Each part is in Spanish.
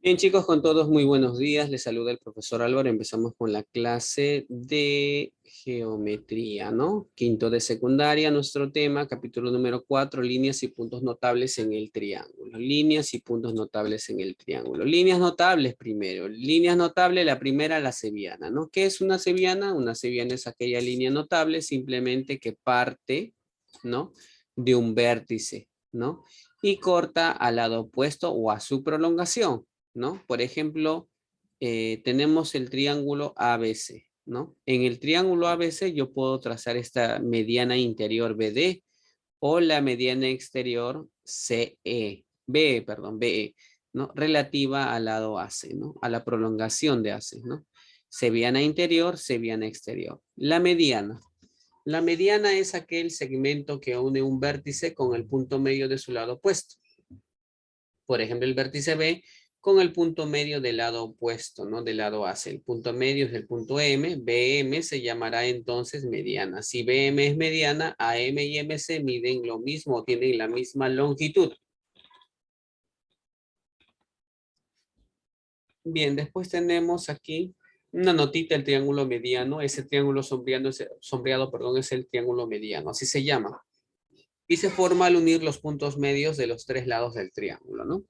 Bien, chicos, con todos muy buenos días. Les saluda el profesor Álvaro. Empezamos con la clase de geometría, ¿no? Quinto de secundaria, nuestro tema, capítulo número 4, líneas y puntos notables en el triángulo. Líneas y puntos notables en el triángulo. Líneas notables primero. Líneas notables, la primera, la cebiana, ¿no? ¿Qué es una cebiana? Una cebiana es aquella línea notable simplemente que parte, ¿no? De un vértice, ¿no? Y corta al lado opuesto o a su prolongación, ¿no? Por ejemplo, tenemos el triángulo ABC, ¿no? En el triángulo ABC yo puedo trazar esta mediana interior BD o la mediana exterior BE, ¿no? Relativa al lado AC, ¿no? A la prolongación de AC, ¿no? Cebiana interior, cebiana exterior. La mediana. La mediana es aquel segmento que une un vértice con el punto medio de su lado opuesto. Por ejemplo, el vértice B con el punto medio del lado opuesto, ¿no? Del lado AC. El punto medio es el punto M. BM se llamará entonces mediana. Si BM es mediana, AM y MC miden lo mismo, tienen la misma longitud. Bien, después tenemos aquí una notita, el triángulo mediano. Ese triángulo sombreado, perdón, es el triángulo mediano, así se llama. Y se forma al unir los puntos medios de los tres lados del triángulo, ¿no?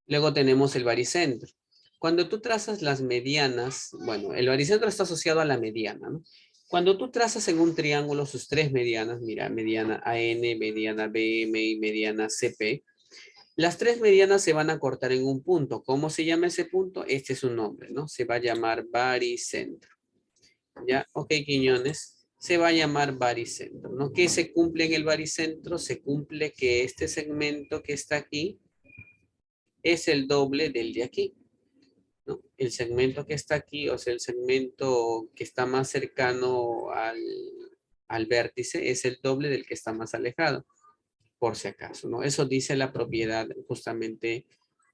Luego tenemos el baricentro. Cuando tú trazas las medianas, bueno, el baricentro está asociado a la mediana, ¿no? Cuando tú trazas en un triángulo sus tres medianas, mira, mediana AN, mediana BM y mediana CP, las tres medianas se van a cortar en un punto. ¿Cómo se llama ese punto? Este es su nombre, ¿no? Se va a llamar baricentro. ¿Ya? Ok, Quiñones. Se va a llamar baricentro, ¿no? ¿Qué se cumple en el baricentro? Se cumple que este segmento que está aquí es el doble del de aquí, ¿no? El segmento que está aquí, o sea, el segmento que está más cercano al vértice es el doble del que está más alejado, por si acaso, ¿no? Eso dice la propiedad justamente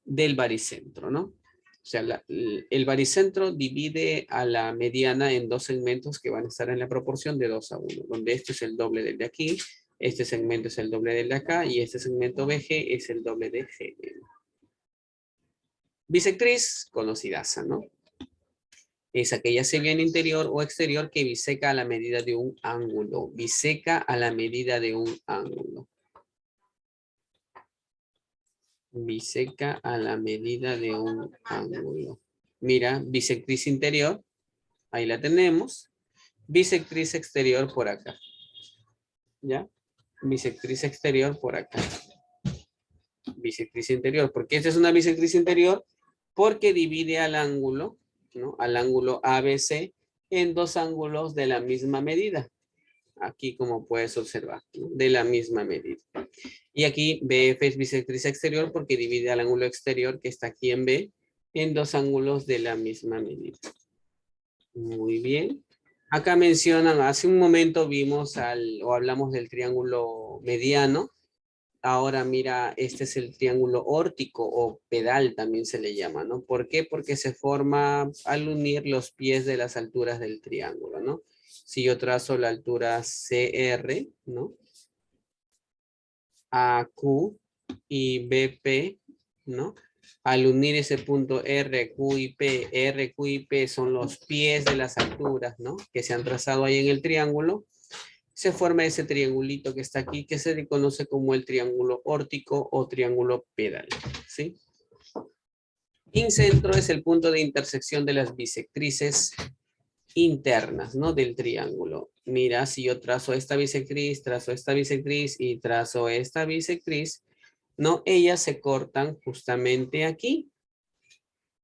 del baricentro, ¿no? O sea, el baricentro divide a la mediana en dos segmentos que van a estar en la proporción de 2 a 1, donde este es el doble del de aquí, este segmento es el doble del de acá, y este segmento BG es el doble de G. Bisectriz, conocidaza, ¿no? Es aquella cebiana interior o exterior que biseca a la medida de un ángulo. Biseca a la medida de un ángulo. Biseca a la medida de un ángulo. Mira, bisectriz interior. Ahí la tenemos. Bisectriz exterior por acá. ¿Ya? Bisectriz exterior por acá. Bisectriz interior. ¿Por qué esta es una bisectriz interior? Porque divide al ángulo, ¿no? Al ángulo ABC en dos ángulos de la misma medida. Aquí como puedes observar, ¿no? De la misma medida. Y aquí BF es bisectriz exterior porque divide al ángulo exterior que está aquí en B en dos ángulos de la misma medida. Muy bien. Acá mencionan, hace un momento vimos o hablamos del triángulo mediano. Ahora mira, este es el triángulo órtico o pedal también se le llama, ¿no? ¿Por qué? Porque se forma al unir los pies de las alturas del triángulo, ¿no? Si yo trazo la altura CR, ¿no? AQ y BP, ¿no? Al unir ese punto RQ y P, RQ y P son los pies de las alturas, ¿no? Que se han trazado ahí en el triángulo. Se forma ese triangulito que está aquí, que se conoce como el triángulo órtico o triángulo pedal, ¿sí? Incentro es el punto de intersección de las bisectrices internas, ¿no? Del triángulo. Mira, si yo trazo esta bisectriz y trazo esta bisectriz, ¿no? Ellas se cortan justamente aquí,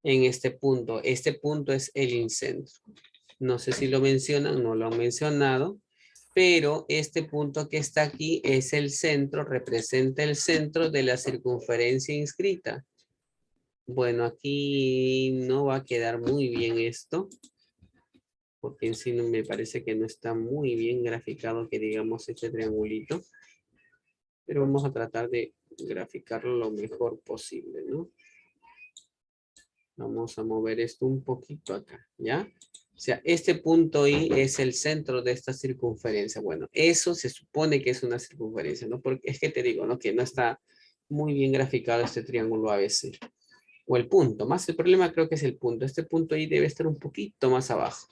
en este punto. Este punto es el incentro. No sé si lo mencionan, no lo han mencionado, pero este punto que está aquí es el centro, representa el centro de la circunferencia inscrita. Bueno, aquí no va a quedar muy bien esto, porque en sí no me parece que no está muy bien graficado que digamos este triangulito, pero vamos a tratar de graficarlo lo mejor posible, ¿no? Vamos a mover esto un poquito acá, ¿ya? O sea, este punto I es el centro de esta circunferencia. Bueno, eso se supone que es una circunferencia, ¿no? Porque es que te digo, ¿no? Que no está muy bien graficado este triángulo ABC. O el punto, más el problema creo que es el punto. Este punto ahí debe estar un poquito más abajo.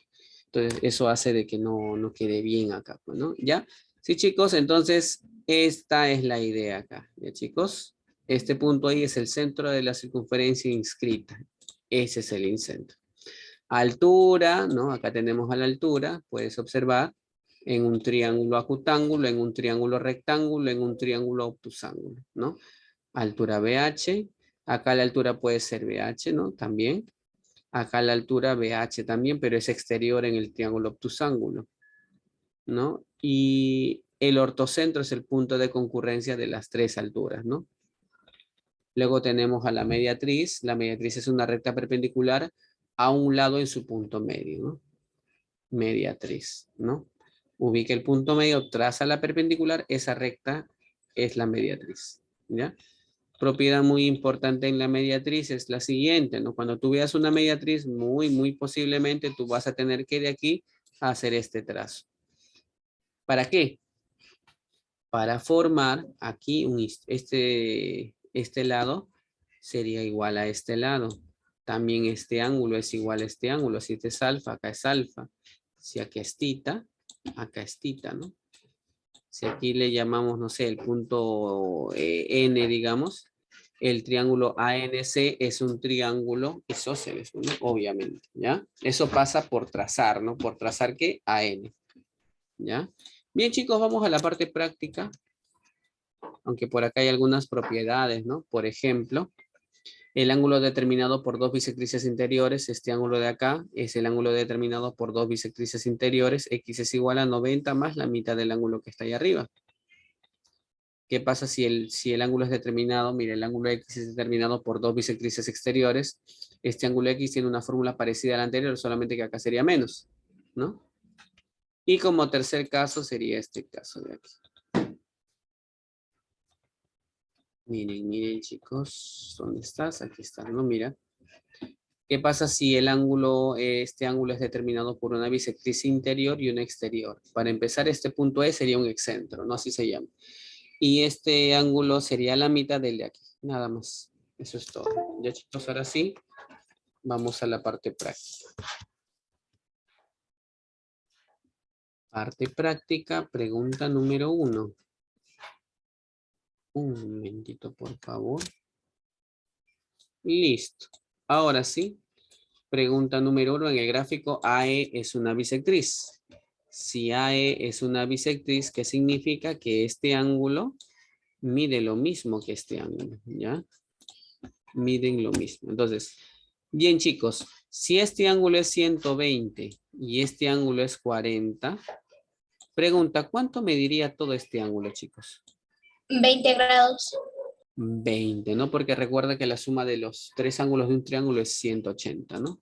Entonces, eso hace de que no quede bien acá, pues, ¿no? ¿Ya? Sí, chicos, entonces, esta es la idea acá, ¿ya, chicos? Este punto ahí es el centro de la circunferencia inscrita. Ese es el incentro. Altura, ¿no? Acá tenemos a la altura, puedes observar, en un triángulo acutángulo, en un triángulo rectángulo, en un triángulo obtusángulo, ¿no? Altura BH, acá la altura puede ser BH, ¿no? También. Acá la altura BH también, pero es exterior en el triángulo obtusángulo, ¿no? Y el ortocentro es el punto de concurrencia de las tres alturas, ¿no? Luego tenemos a la mediatriz. La mediatriz es una recta perpendicular a un lado en su punto medio, ¿no? Mediatriz, ¿no? Ubica el punto medio, traza la perpendicular, esa recta es la mediatriz, ¿ya? Propiedad muy importante en la mediatriz es la siguiente, ¿no? Cuando tú veas una mediatriz, muy posiblemente tú vas a tener que de aquí hacer este trazo. ¿Para qué? Para formar aquí este lado sería igual a este lado. También este ángulo es igual a este ángulo. Si este es alfa, acá es alfa. Si aquí es tita, acá es tita, ¿no? Si aquí le llamamos, no sé, el punto N, digamos, el triángulo ANC es un triángulo isósceles, ¿no? Obviamente, ¿ya? Eso pasa por trazar, ¿no? Por trazar, ¿qué? AN, ¿ya? Bien, chicos, vamos a la parte práctica. Aunque por acá hay algunas propiedades, ¿no? Por ejemplo, el ángulo determinado por dos bisectrices interiores, este ángulo de acá es el ángulo determinado por dos bisectrices interiores, x es igual a 90 más la mitad del ángulo que está ahí arriba. ¿Qué pasa si el ángulo es determinado? Mire, el ángulo X es determinado por dos bisectrices exteriores. Este ángulo X tiene una fórmula parecida a la anterior, solamente que acá sería menos, ¿no? Y como tercer caso sería este caso de aquí. Miren, chicos. ¿Dónde estás? Aquí estás, ¿no? Mira. ¿Qué pasa si este ángulo es determinado por una bisectriz interior y una exterior? Para empezar, este punto E sería un excentro, ¿no? Así se llama. Y este ángulo sería la mitad del de aquí, nada más. Eso es todo. Ya, chicos, ahora sí, vamos a la parte práctica. Parte práctica, pregunta número 1. Un momentito, por favor. Listo. Ahora sí, pregunta número 1. En el gráfico, AE es una bisectriz. Si AE es una bisectriz, ¿qué significa? Que este ángulo mide lo mismo que este ángulo, ¿ya? Miden lo mismo. Entonces, bien, chicos, si este ángulo es 120 y este ángulo es 40, pregunta, ¿cuánto mediría todo este ángulo, chicos? 20 grados. 20, ¿no? Porque recuerda que la suma de los tres ángulos de un triángulo es 180, ¿no?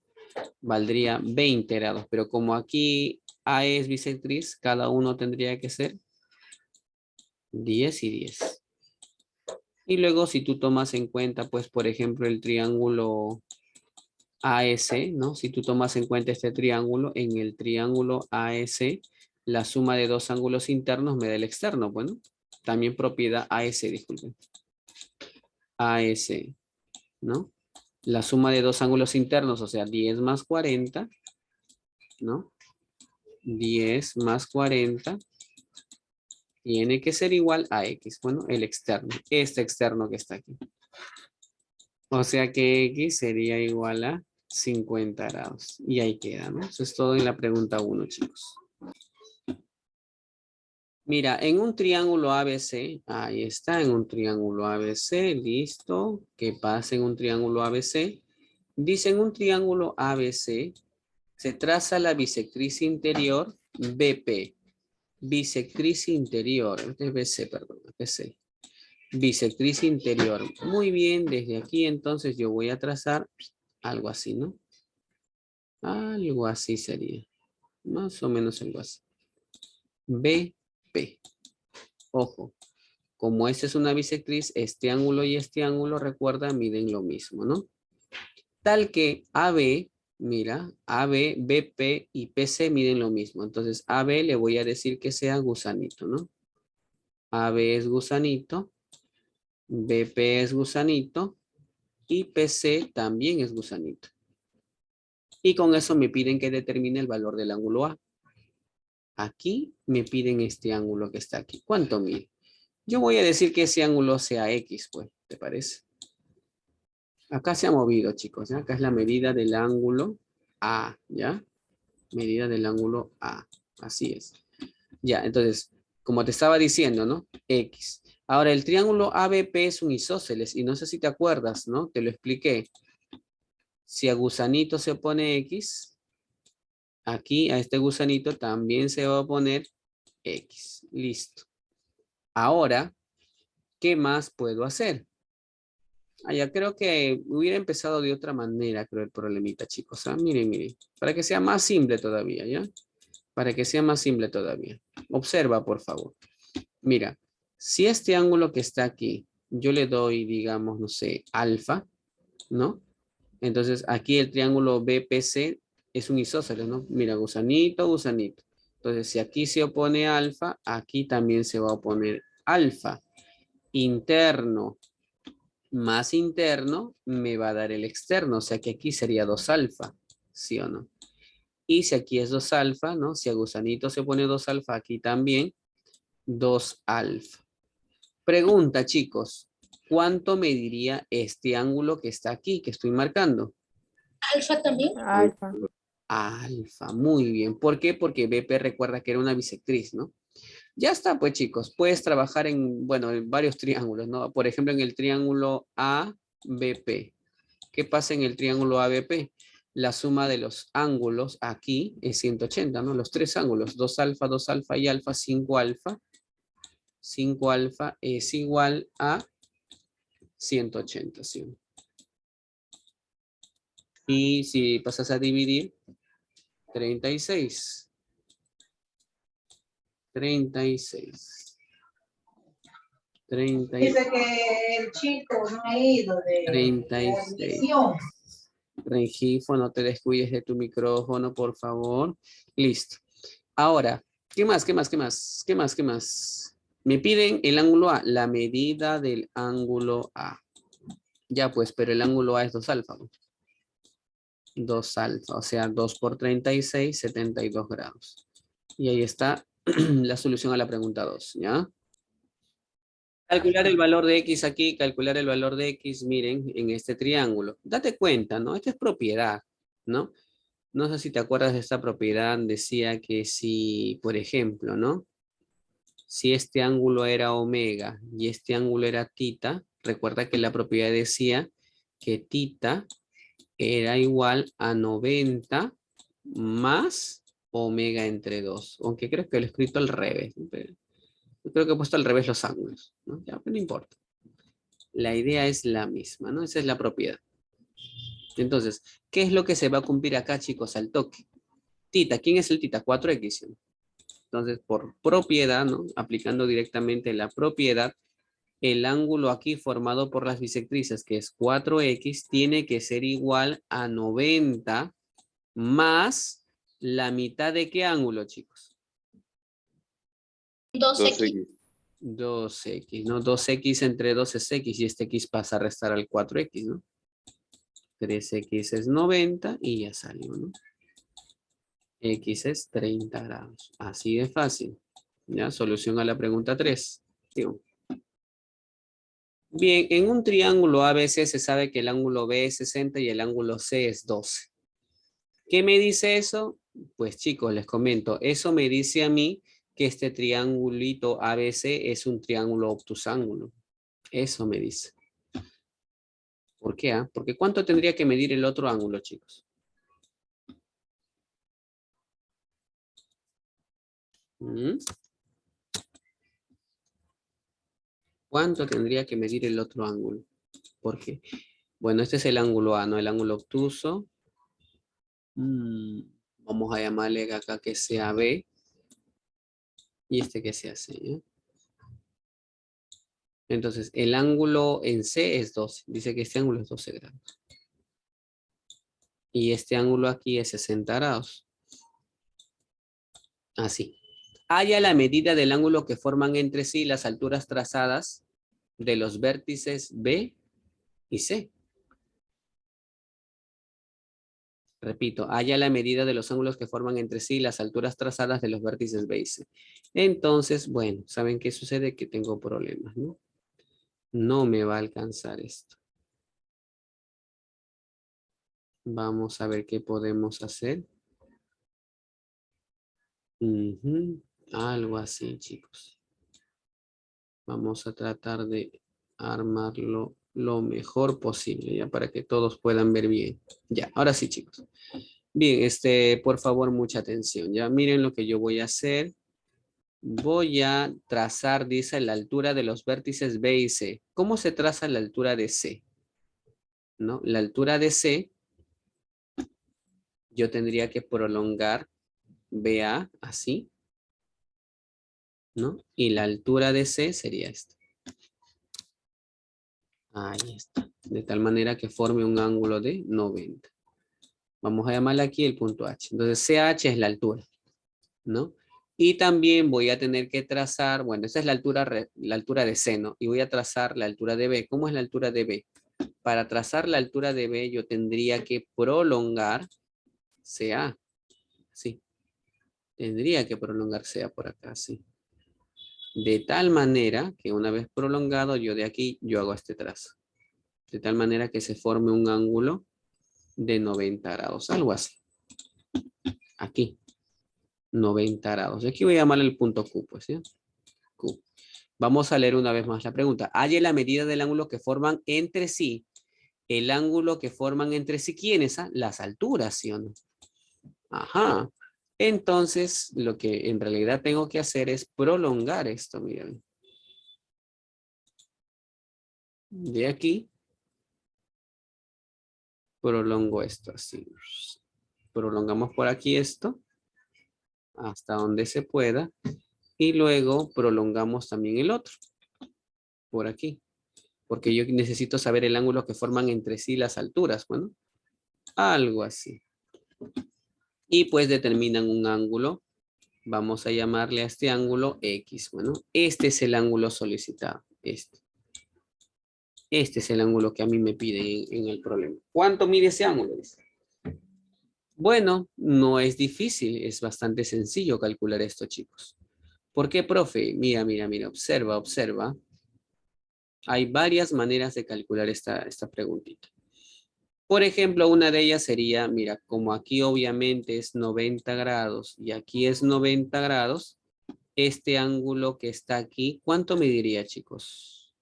Valdría 20 grados, pero como aquí A es bisectriz, cada uno tendría que ser 10 y 10. Y luego si tú tomas en cuenta, pues, por ejemplo, el triángulo AS, ¿no? Si tú tomas en cuenta este triángulo, en el triángulo AS, la suma de dos ángulos internos me da el externo, bueno. También propiedad AS, disculpen. AS, ¿no? La suma de dos ángulos internos, o sea, 10 más 40, ¿no? 10 más 40 tiene que ser igual a X, bueno, el externo, este externo que está aquí. O sea que X sería igual a 50 grados. Y ahí queda, ¿no? Eso es todo en la pregunta 1, chicos. Mira, en un triángulo ABC, ahí está, en un triángulo ABC, listo. ¿Qué pasa en un triángulo ABC? Dice en un triángulo ABC, se traza la bisectriz interior BP. Bisectriz interior, este es BC, perdón, BC. Bisectriz interior. Muy bien, desde aquí entonces yo voy a trazar algo así, ¿no? Algo así sería. Más o menos algo así. BP. Ojo, como esta es una bisectriz, este ángulo y este ángulo, recuerda, miden lo mismo, ¿no? Tal que AB, mira, AB, BP y PC miden lo mismo. Entonces, AB le voy a decir que sea gusanito, ¿no? AB es gusanito. BP es gusanito y PC también es gusanito. Y con eso me piden que determine el valor del ángulo A. Aquí me piden este ángulo que está aquí. ¿Cuánto mide? Yo voy a decir que ese ángulo sea X, pues, ¿te parece? Acá se ha movido, chicos, ¿ya? Acá es la medida del ángulo A, ¿ya? Medida del ángulo A. Así es. Ya, entonces, como te estaba diciendo, ¿no? X. Ahora, el triángulo ABP es un isósceles y no sé si te acuerdas, ¿no? Te lo expliqué. Si a gusanito se pone X, aquí a este gusanito también se va a poner X. Listo. Ahora, ¿qué más puedo hacer? Ya creo que hubiera empezado de otra manera, creo, el problemita, chicos. Miren, miren. Para que sea más simple todavía, ¿ya? Para que sea más simple todavía. Observa, por favor. Mira, si este ángulo que está aquí, yo le doy, digamos, no sé, alfa, ¿no? Entonces, aquí el triángulo BPC es un isósceles, ¿no? Mira, gusanito, gusanito. Entonces, si aquí se opone alfa, aquí también se va a oponer alfa. Interno más interno me va a dar el externo, o sea que aquí sería 2 alfa, ¿sí o no? Y si aquí es 2 alfa, ¿no? Si a gusanito se pone 2 alfa, aquí también 2 alfa. Pregunta, chicos, ¿cuánto mediría este ángulo que está aquí, que estoy marcando? Alfa también. Alfa. Alfa, muy bien. ¿Por qué? Porque BP recuerda que era una bisectriz, ¿no? Ya está, pues chicos, puedes trabajar en, bueno, en varios triángulos, ¿no? Por ejemplo, en el triángulo ABP. ¿Qué pasa en el triángulo ABP? La suma de los ángulos aquí es 180, ¿no? Los tres ángulos, 2 alfa y alfa, 5 alfa. 5 alfa es igual a 180, ¿sí? Y si pasas a dividir, 36. 36. 30, Dice que el chico no ha ido de 36. admisión. Rengifo, no te descuides de tu micrófono, por favor. Listo. Ahora, ¿qué más? ¿Qué más? ¿Qué más? ¿Qué más? ¿Qué más? Me piden el ángulo A, la medida del ángulo A. Ya pues, pero el ángulo A es 2 alfa. 2 alfa, o sea, 2 por 36, 72 grados. Y ahí está la solución a la pregunta 2, ¿ya? Calcular el valor de X aquí, calcular el valor de X, miren, en este triángulo. Date cuenta, ¿no? Esta es propiedad, ¿no? No sé si te acuerdas de esta propiedad, decía que si, por ejemplo, ¿no? Si este ángulo era omega y este ángulo era tita, recuerda que la propiedad decía que tita era igual a 90 más omega entre 2. Aunque creo que lo he escrito al revés. Yo creo que he puesto al revés los ángulos, ¿no? Ya, pero no importa. La idea es la misma, ¿no? Esa es la propiedad. Entonces, ¿qué es lo que se va a cumplir acá, chicos, al toque? Tita, ¿quién es el tita? 4X. ¿No? Entonces, por propiedad, ¿no? Aplicando directamente la propiedad, el ángulo aquí formado por las bisectrices, que es 4X, tiene que ser igual a 90 más la mitad de qué ángulo, chicos? 2X. 2X, ¿no? 2X entre 2 es X y este X pasa a restar al 4X, ¿no? 3X es 90 y ya salió, ¿no? X es 30 grados. Así de fácil. ¿Ya? Solución a la pregunta 3. Bien, en un triángulo ABC se sabe que el ángulo B es 60 y el ángulo C es 12. ¿Qué me dice eso? Pues chicos, les comento. Eso me dice a mí que este triangulito ABC es un triángulo obtusángulo. Eso me dice. ¿Por qué? Porque ¿cuánto tendría que medir el otro ángulo, chicos? ¿Cuánto tendría que medir el otro ángulo? ¿Por qué? Bueno, este es el ángulo A, ¿no? El ángulo obtuso. Vamos a llamarle acá que sea B. Y este que sea C, ¿eh? Entonces, el ángulo en C es 12. Dice que este ángulo es 12 grados. Y este ángulo aquí es 60 grados. Así. Haya la medida del ángulo que forman entre sí las alturas trazadas de los vértices B y C. Repito, halla la medida de los ángulos que forman entre sí las alturas trazadas de los vértices B y C. Entonces, bueno, ¿saben qué sucede? Que tengo problemas, ¿no? No me va a alcanzar esto. Vamos a ver qué podemos hacer. Algo así, chicos. Vamos a tratar de armarlo lo mejor posible, ya para que todos puedan ver bien. Ya, ahora sí, chicos. Bien, por favor, mucha atención. Ya miren lo que yo voy a hacer. Voy a trazar, dice, la altura de los vértices B y C. ¿Cómo se traza la altura de C? ¿No? La altura de C, yo tendría que prolongar BA así, ¿no? Y la altura de C sería esta. Ahí está. De tal manera que forme un ángulo de 90. Vamos a llamarle aquí el punto H. Entonces, CH es la altura, ¿no? Y también voy a tener que trazar, bueno, esta es la altura de C, ¿no? Y voy a trazar la altura de B. ¿Cómo es la altura de B? Para trazar la altura de B, yo tendría que prolongar CA. Sí. Tendría que prolongar CA por acá, sí. De tal manera que una vez prolongado, yo de aquí, yo hago este trazo. De tal manera que se forme un ángulo de 90 grados, algo así. Aquí, 90 grados. Aquí voy a llamarle el punto Q, pues, ¿sí? Q. Vamos a leer una vez más la pregunta. Halle la medida del ángulo que forman entre sí. El ángulo que forman entre sí, ¿quiénes? Las alturas, ¿sí o no? Ajá. Entonces, lo que en realidad tengo que hacer es prolongar esto, miren. De aquí, prolongo esto así. Prolongamos por aquí esto, hasta donde se pueda. Y luego prolongamos también el otro, por aquí. Porque yo necesito saber el ángulo que forman entre sí las alturas, bueno. Algo así. Y pues determinan un ángulo. Vamos a llamarle a este ángulo X. Bueno, este es el ángulo solicitado. Este es el ángulo que a mí me piden en el problema. ¿Cuánto mide ese ángulo? Bueno, no es difícil. Es bastante sencillo calcular esto, chicos. ¿Por qué, profe? Mira, mira, mira. Observa, observa. Hay varias maneras de calcular esta preguntita. Por ejemplo, una de ellas sería, mira, como aquí obviamente es 90 grados y aquí es 90 grados, este ángulo que está aquí, ¿cuánto mediría, chicos?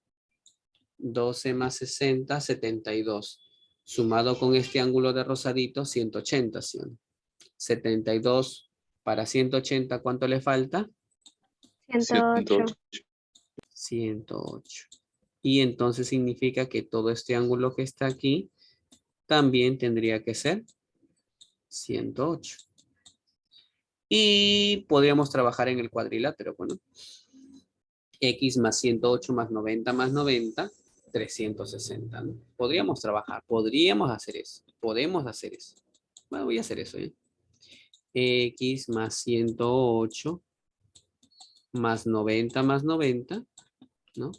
12 más 60, 72. Sumado con este ángulo de rosadito, 180, ¿sí? 72 para 180, ¿cuánto le falta? 108. 108. Y entonces significa que todo este ángulo que está aquí también tendría que ser 108. Y podríamos trabajar en el cuadrilátero, bueno. X más 108 más 90 más 90, 360, ¿no? Podríamos trabajar, podríamos hacer eso. Podemos hacer eso. Bueno, voy a hacer eso, ¿eh? X más 108 más 90 más 90, ¿no?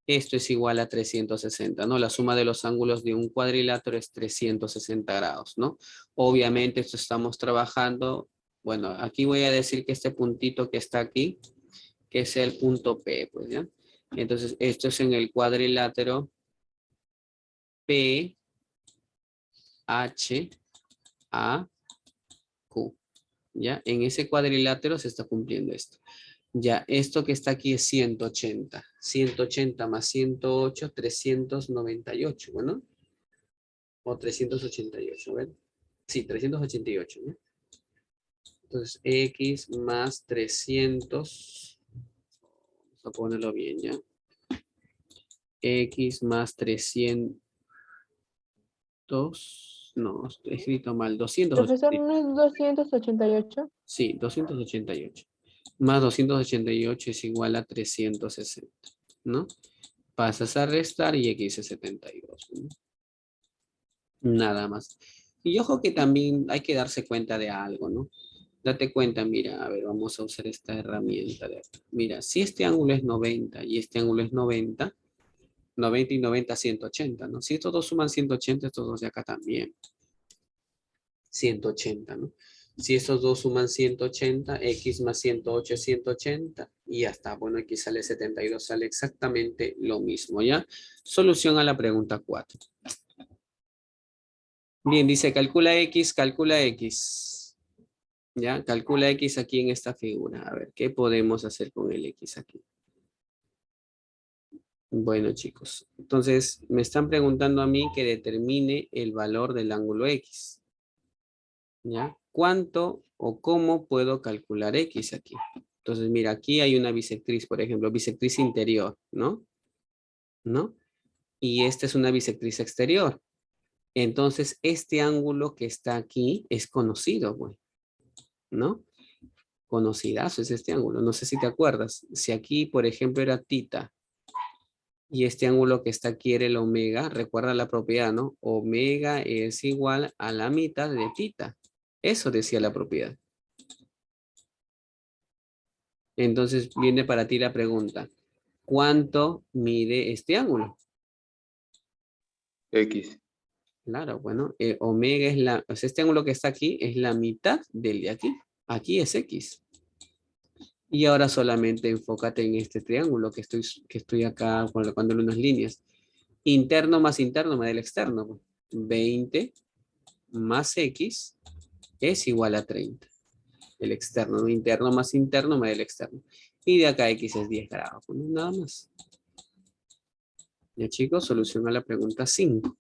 Esto es igual a 360, ¿no? La suma de los ángulos de un cuadrilátero es 360 grados, ¿no? Obviamente esto estamos trabajando, bueno, aquí voy a decir que este puntito que está aquí, que es el punto P, pues, ¿ya? Entonces, esto es en el cuadrilátero P, H, A, Q, ¿ya? En ese cuadrilátero se está cumpliendo esto. Ya, esto que está aquí es 180. 180 más 108, 398, ¿bueno? O 388, ¿ven? Sí, 388, ¿no? Entonces, X más 300. Vamos a ponerlo bien, ¿ya? X más 300. No, he escrito mal. Profesor, 288. ¿no es 288? Sí, 288. Más 288 es igual a 360, ¿no? Pasas a restar y X es 72, ¿no? Nada más. Y ojo que también hay que darse cuenta de algo, ¿no? Date cuenta, mira, a ver, vamos a usar esta herramienta de acá. Mira, si este ángulo es 90 y este ángulo es 90, 90 y 90, 180, ¿no? Si estos dos suman 180, estos dos de acá también. 180, ¿no? Si estos dos suman 180, x más 108 es 180 y ya está. Bueno, aquí sale 72, sale exactamente lo mismo, ¿ya? Solución a la pregunta 4. Bien, dice calcula x, ¿ya? Calcula x aquí en esta figura. A ver, ¿qué podemos hacer con el x aquí? Bueno, chicos, entonces me están preguntando a mí que determine el valor del ángulo x, ¿ya? ¿Cuánto o cómo puedo calcular x aquí? Entonces, mira, aquí hay una bisectriz, por ejemplo, bisectriz interior, ¿no? ¿No? Y esta es una bisectriz exterior. Entonces, este ángulo que está aquí es conocido, güey, ¿no? Conocidazo es este ángulo. No sé si te acuerdas. Si aquí, por ejemplo, era tita y este ángulo que está aquí era el omega, recuerda la propiedad, ¿no? Omega es igual a la mitad de tita. Eso decía la propiedad. Entonces viene para ti la pregunta. ¿Cuánto mide este ángulo? X. Claro, bueno, omega es la, o sea, este ángulo que está aquí es la mitad del de aquí. Aquí es X. Y ahora solamente enfócate en este triángulo que estoy acá colocándole unas líneas. Interno más interno me da el externo. Pues. 20 más X es igual a 30. El externo, interno más interno me da el externo. Y de acá X es 10 grados. Pues, nada más. Ya chicos, solución a la pregunta 5.